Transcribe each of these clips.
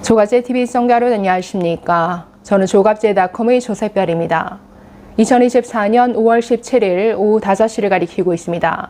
조갑제TV 시청자 여러분 안녕하십니까. 저는 조갑제닷컴의 조세별입니다. 2024년 5월 17일 오후 5시를 가리키고 있습니다.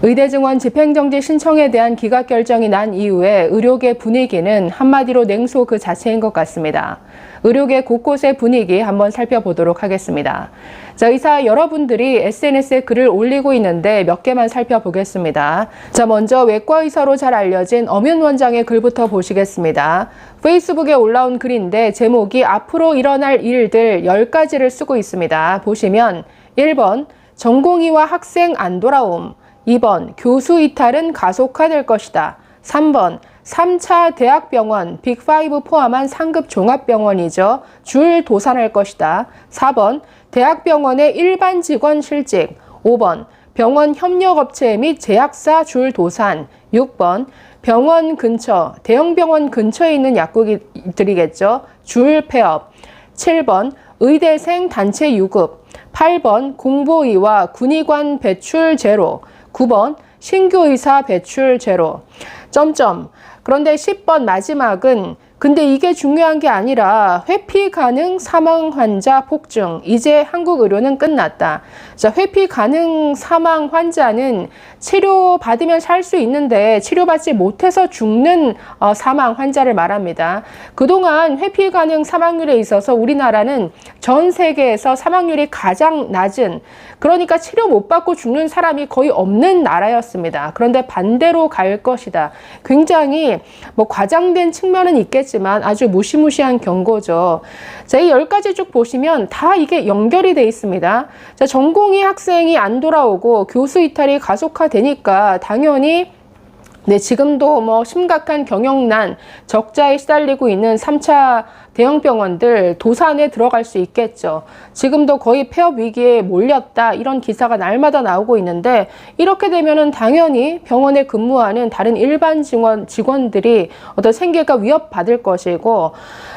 의대 증원 집행정지 신청에 대한 기각 결정이 난 이후에 의료계 분위기는 한마디로 냉소 그 자체인 것 같습니다. 의료계 곳곳의 분위기 한번 살펴보도록 하겠습니다. 자, 의사 여러분들이 SNS에 글을 올리고 있는데 몇 개만 살펴보겠습니다. 자, 먼저 외과 의사로 잘 알려진 엄윤 원장의 글부터 보시겠습니다. 페이스북에 올라온 글인데 제목이 앞으로 일어날 일들 10가지를 쓰고 있습니다. 보시면 1번 전공의와 학생 안 돌아옴, 2번 교수 이탈은 가속화될 것이다. 3번 3차 대학병원 빅5 포함한 상급 종합병원이죠. 줄 도산할 것이다. 4번 대학병원의 일반 직원 실직. 5번 병원 협력업체 및 제약사 줄 도산. 6번 병원 근처, 대형 병원 근처에 있는 약국들이겠죠. 줄 폐업. 7번 의대생 단체 유급. 8번 공보의와 군의관 배출 제로. 9번 신규 의사 배출 제로. 그런데 10번 마지막은 근데 이게 중요한 게 아니라 회피 가능 사망 환자 폭증. 이제 한국 의료는 끝났다. 자, 회피 가능 사망 환자는 치료받으면 살 수 있는데 치료받지 못해서 죽는 사망 환자를 말합니다. 그동안 회피 가능 사망률에 있어서 우리나라는 전 세계에서 사망률이 가장 낮은, 그러니까 치료 못 받고 죽는 사람이 거의 없는 나라였습니다. 그런데 반대로 갈 것이다. 굉장히 과장된 측면은 있겠지만 아주 무시무시한 경고죠. 자, 이 10가지 쭉 보시면 다 이게 연결이 돼 있습니다. 자, 전공의 학생이 안 돌아오고 교수 이탈이 가속화되니까 당연히 지금도 심각한 경영난, 적자에 시달리고 있는 3차 대형 병원들 도산에 들어갈 수 있겠죠. 지금도 거의 폐업 위기에 몰렸다, 이런 기사가 날마다 나오고 있는데, 이렇게 되면은 당연히 병원에 근무하는 다른 일반 직원들이 어떤 생계가 위협받을 것이고,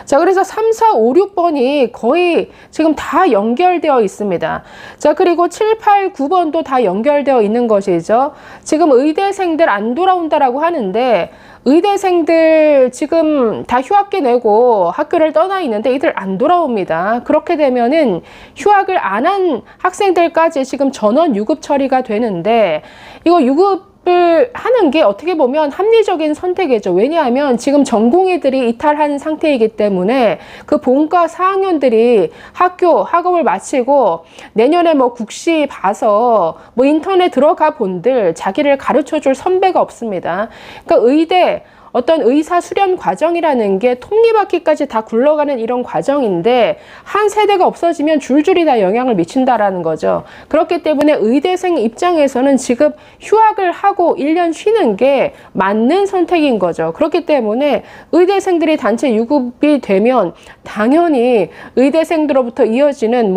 자, 그래서 3, 4, 5, 6번이 거의 지금 다 연결되어 있습니다. 자, 그리고 7, 8, 9번도 다 연결되어 있는 것이죠. 지금 의대생들 안 돌아온다라고 하는데, 의대생들 지금 다 휴학계 내고 학교를 떠나 있는데 이들 안 돌아옵니다. 그렇게 되면은 휴학을 안 한 학생들까지 지금 전원 유급 처리가 되는데, 이거 유급을 하는 게 어떻게 보면 합리적인 선택이죠. 왜냐하면 지금 전공의들이 이탈한 상태이기 때문에 그 본과 4학년들이 학업을 마치고 내년에 국시 봐서 인턴에 들어가 본들 자기를 가르쳐 줄 선배가 없습니다. 그러니까 의대, 어떤 의사 수련 과정이라는 게 톱니바퀴까지 다 굴러가는 이런 과정인데, 한 세대가 없어지면 줄줄이 다 영향을 미친다라는 거죠. 그렇기 때문에 의대생 입장에서는 지금 휴학을 하고 1년 쉬는 게 맞는 선택인 거죠. 그렇기 때문에 의대생들이 단체 유급이 되면 당연히 의대생들로부터 이어지는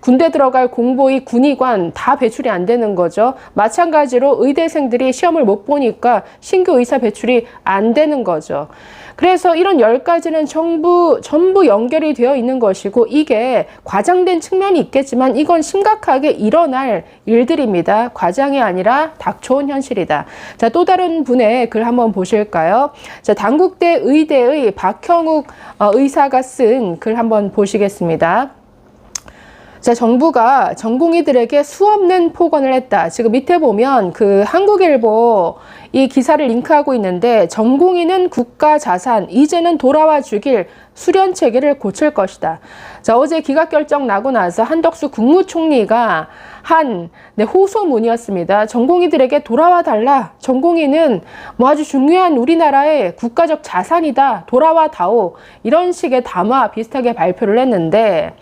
군대 들어갈 공보의, 군의관 다 배출이 안 되는 거죠. 마찬가지로 의대생들이 시험을 못 보니까 신규 의사 배출이 안 되는 거죠. 그래서 이런 10가지는 전부 연결이 되어 있는 것이고, 이게 과장된 측면이 있겠지만 이건 심각하게 일어날 일들입니다. 과장이 아니라 닥쳐온 현실이다. 자, 또 다른 분의 글 한번 보실까요? 자, 단국대 의대의 박형욱 의사가 쓴 글 한번 보시겠습니다. 자, 정부가 전공의들에게 수없는 폭언을 했다. 지금 밑에 보면 그 한국일보 이 기사를 링크하고 있는데, 전공의는 국가 자산, 이제는 돌아와 주길, 수련 체계를 고칠 것이다. 자, 어제 기각 결정 나고 나서 한덕수 국무총리가 한 호소문이었습니다. 전공의들에게 돌아와 달라. 전공의는 아주 중요한 우리나라의 국가적 자산이다. 돌아와 다오. 이런 식의 담화 비슷하게 발표를 했는데,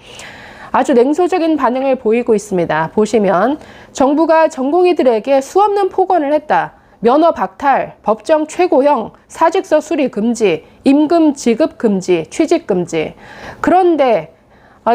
아주 냉소적인 반응을 보이고 있습니다. 보시면 정부가 전공의들에게 수없는 폭언을 했다. 면허 박탈, 법정 최고형, 사직서 수리 금지, 임금 지급 금지, 취직 금지. 그런데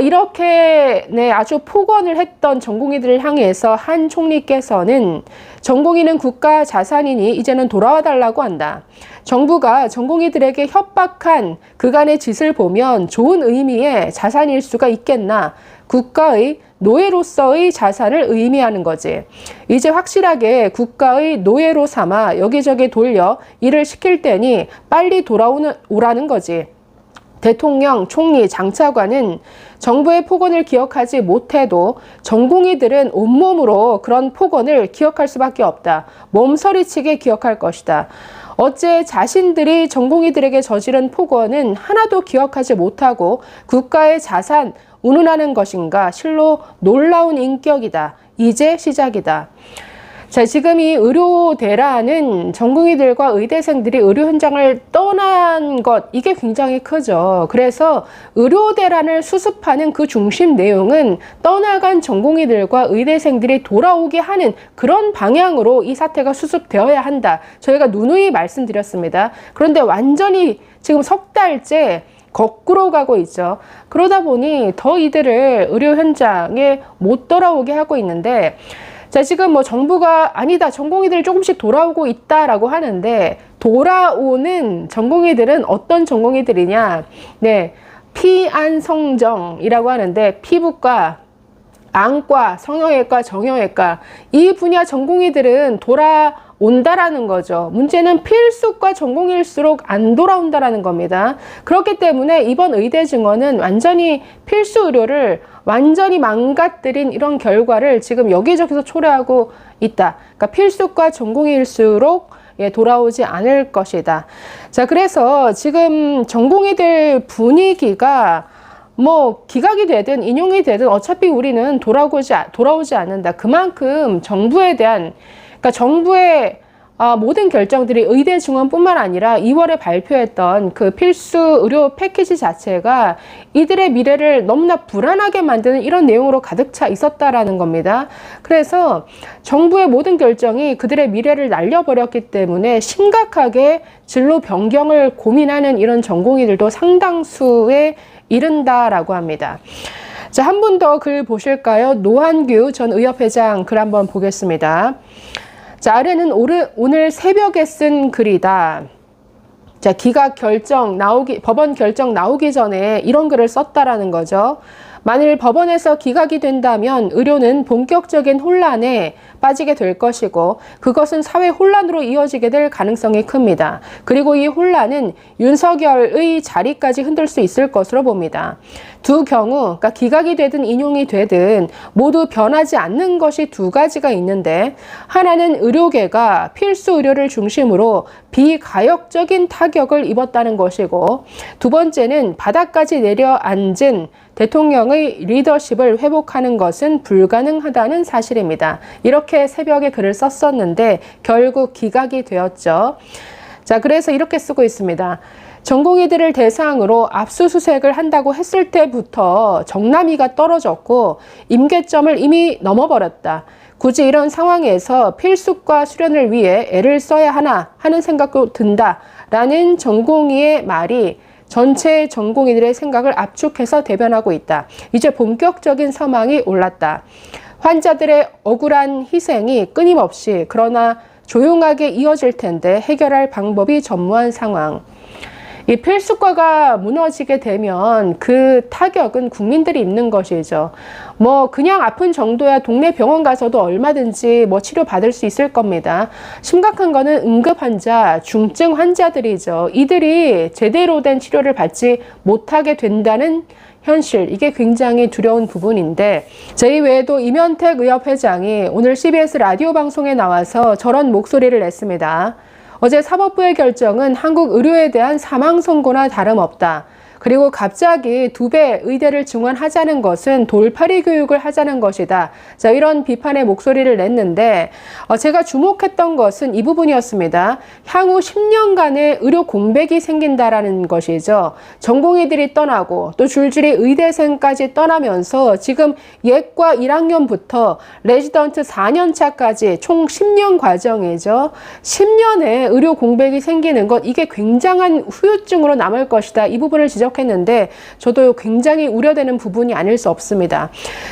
이렇게 아주 폭언을 했던 전공의들을 향해서 한 총리께서는 전공의는 국가 자산이니 이제는 돌아와 달라고 한다. 정부가 전공의들에게 협박한 그간의 짓을 보면 좋은 의미의 자산일 수가 있겠나. 국가의 노예로서의 자산을 의미하는 거지. 이제 확실하게 국가의 노예로 삼아 여기저기 돌려 일을 시킬 때니 빨리 오라는 거지. 대통령, 총리, 장차관은 정부의 폭언을 기억하지 못해도 전공의들은 온몸으로 그런 폭언을 기억할 수밖에 없다. 몸서리치게 기억할 것이다. 어째 자신들이 전공의들에게 저지른 폭언은 하나도 기억하지 못하고 국가의 자산 운운하는 것인가? 실로 놀라운 인격이다. 이제 시작이다. 자, 지금 이 의료대라는 전공의들과 의대생들이 의료 현장을 떠난 것, 이게 굉장히 크죠. 그래서 의료대란을 수습하는 그 중심 내용은 떠나간 전공의들과 의대생들이 돌아오게 하는 그런 방향으로 이 사태가 수습되어야 한다. 저희가 누누이 말씀드렸습니다. 그런데 완전히 지금 석 달째 거꾸로 가고 있죠. 그러다 보니 더 이들을 의료 현장에 못 돌아오게 하고 있는데, 자, 지금 뭐 정부가 아니다, 전공의들 조금씩 돌아오고 있다라고 하는데, 돌아오는 전공의들은 어떤 전공의들이냐? 네, 피안성정이라고 하는데, 피부과, 안과, 성형외과, 정형외과, 이 분야 전공의들은 돌아온다라는 거죠. 문제는 필수과 전공일수록 안 돌아온다라는 겁니다. 그렇기 때문에 이번 의대 증원은 완전히 필수 의료를 완전히 망가뜨린 이런 결과를 지금 여기저기서 초래하고 있다. 그러니까 필수과 전공일수록 돌아오지 않을 것이다. 자, 그래서 지금 전공의들 분위기가 뭐 기각이 되든 인용이 되든 어차피 우리는 돌아오지 않는다. 그만큼 정부에 대한, 그러니까 정부의 모든 결정들이 의대 증원뿐만 아니라 2월에 발표했던 그 필수 의료 패키지 자체가 이들의 미래를 너무나 불안하게 만드는 이런 내용으로 가득 차 있었다라는 겁니다. 그래서 정부의 모든 결정이 그들의 미래를 날려버렸기 때문에 심각하게 진로 변경을 고민하는 이런 전공의들도 상당수에 이른다라고 합니다. 자, 한 분 더 글 보실까요? 노한규 전 의협회장 글 한번 보겠습니다. 자, 아래는 오늘 새벽에 쓴 글이다. 자, 법원 결정 나오기 전에 이런 글을 썼다라는 거죠. 만일 법원에서 기각이 된다면 의료는 본격적인 혼란에 빠지게 될 것이고 그것은 사회 혼란으로 이어지게 될 가능성이 큽니다. 그리고 이 혼란은 윤석열의 자리까지 흔들 수 있을 것으로 봅니다. 두 경우, 그러니까 기각이 되든 인용이 되든 모두 변하지 않는 것이 두 가지가 있는데, 하나는 의료계가 필수 의료를 중심으로 비가역적인 타격을 입었다는 것이고, 두 번째는 바닥까지 내려앉은 대통령의 리더십을 회복하는 것은 불가능하다는 사실입니다. 이렇게 새벽에 글을 썼었는데 결국 기각이 되었죠. 자, 그래서 이렇게 쓰고 있습니다. 전공의들을 대상으로 압수수색을 한다고 했을 때부터 정남이가 떨어졌고 임계점을 이미 넘어버렸다. 굳이 이런 상황에서 필수과 수련을 위해 애를 써야 하나 하는 생각도 든다라는 전공의의 말이 전체 전공의들의 생각을 압축해서 대변하고 있다. 이제 본격적인 사망이 올랐다. 환자들의 억울한 희생이 끊임없이 그러나 조용하게 이어질 텐데 해결할 방법이 전무한 상황. 이 필수과가 무너지게 되면 그 타격은 국민들이 입는 것이죠. 뭐 그냥 아픈 정도야 동네 병원 가서도 얼마든지 뭐 치료받을 수 있을 겁니다. 심각한 거는 응급 환자, 중증 환자들이죠. 이들이 제대로 된 치료를 받지 못하게 된다는 현실, 이게 굉장히 두려운 부분인데, 저희 외에도 임현택 의협회장이 오늘 CBS 라디오 방송에 나와서 저런 목소리를 냈습니다. 어제 사법부의 결정은 한국 의료에 대한 사망 선고나 다름없다. 그리고 갑자기 2배 의대를 증원하자는 것은 돌팔이 교육을 하자는 것이다. 자, 이런 비판의 목소리를 냈는데 제가 주목했던 것은 이 부분이었습니다. 향후 10년간의 의료 공백이 생긴다라는 것이죠. 전공의들이 떠나고 또 줄줄이 의대생까지 떠나면서 지금 예과 1학년부터 레지던트 4년차까지 총 10년 과정이죠. 10년에 의료 공백이 생기는 것, 이게 굉장한 후유증으로 남을 것이다. 이 부분을 지적했습니다. 지적했는데 저도 굉장히 우려되는 부분이 아닐 수 없습니다.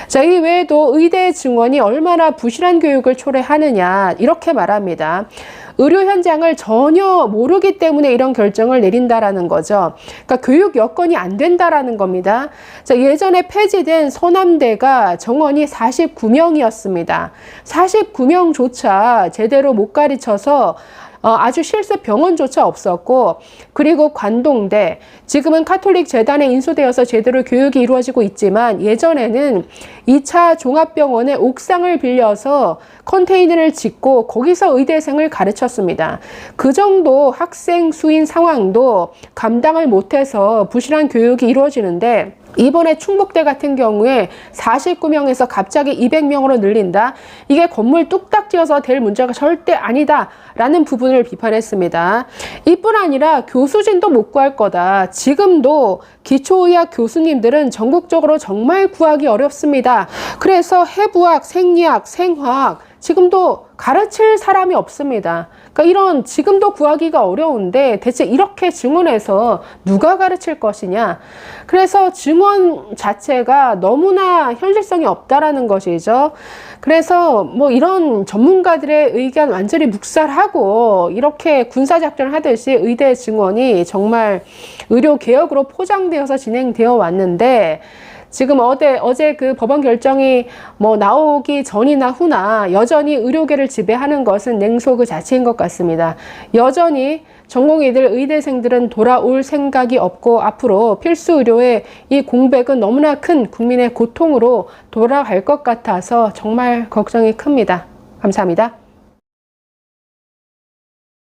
자, 이 외에도 의대 증원이 얼마나 부실한 교육을 초래하느냐 이렇게 말합니다. 의료 현장을 전혀 모르기 때문에 이런 결정을 내린다라는 거죠. 그러니까 교육 여건이 안 된다라는 겁니다. 자, 예전에 폐지된 서남대가 정원이 49명이었습니다. 49명조차 제대로 못 가르쳐서 아주 실습 병원조차 없었고, 그리고 관동대, 지금은 카톨릭 재단에 인수되어서 제대로 교육이 이루어지고 있지만 예전에는 2차 종합병원의 옥상을 빌려서 컨테이너를 짓고 거기서 의대생을 가르쳤습니다. 그 정도 학생 수인 상황도 감당을 못해서 부실한 교육이 이루어지는데, 이번에 충북대 같은 경우에 49명에서 갑자기 200명으로 늘린다. 이게 건물 뚝딱 지어서 될 문제가 절대 아니다 라는 부분을 비판했습니다. 이뿐 아니라 교수진도 못 구할 거다. 지금도 기초의학 교수님들은 전국적으로 정말 구하기 어렵습니다. 그래서 해부학, 생리학, 생화학 지금도 가르칠 사람이 없습니다. 그러니까 이런 지금도 구하기가 어려운데 대체 이렇게 증원해서 누가 가르칠 것이냐. 그래서 증원 자체가 너무나 현실성이 없다라는 것이죠. 그래서 뭐 이런 전문가들의 의견 완전히 묵살하고 이렇게 군사작전을 하듯이 의대 증원이 정말 의료개혁으로 포장되어서 진행되어 왔는데, 지금 어제 그 법원 결정이 뭐 나오기 전이나 후나 여전히 의료계를 지배하는 것은 냉소 그 자체인 것 같습니다. 여전히 전공의들, 의대생들은 돌아올 생각이 없고 앞으로 필수 의료의 이 공백은 너무나 큰 국민의 고통으로 돌아갈 것 같아서 정말 걱정이 큽니다. 감사합니다.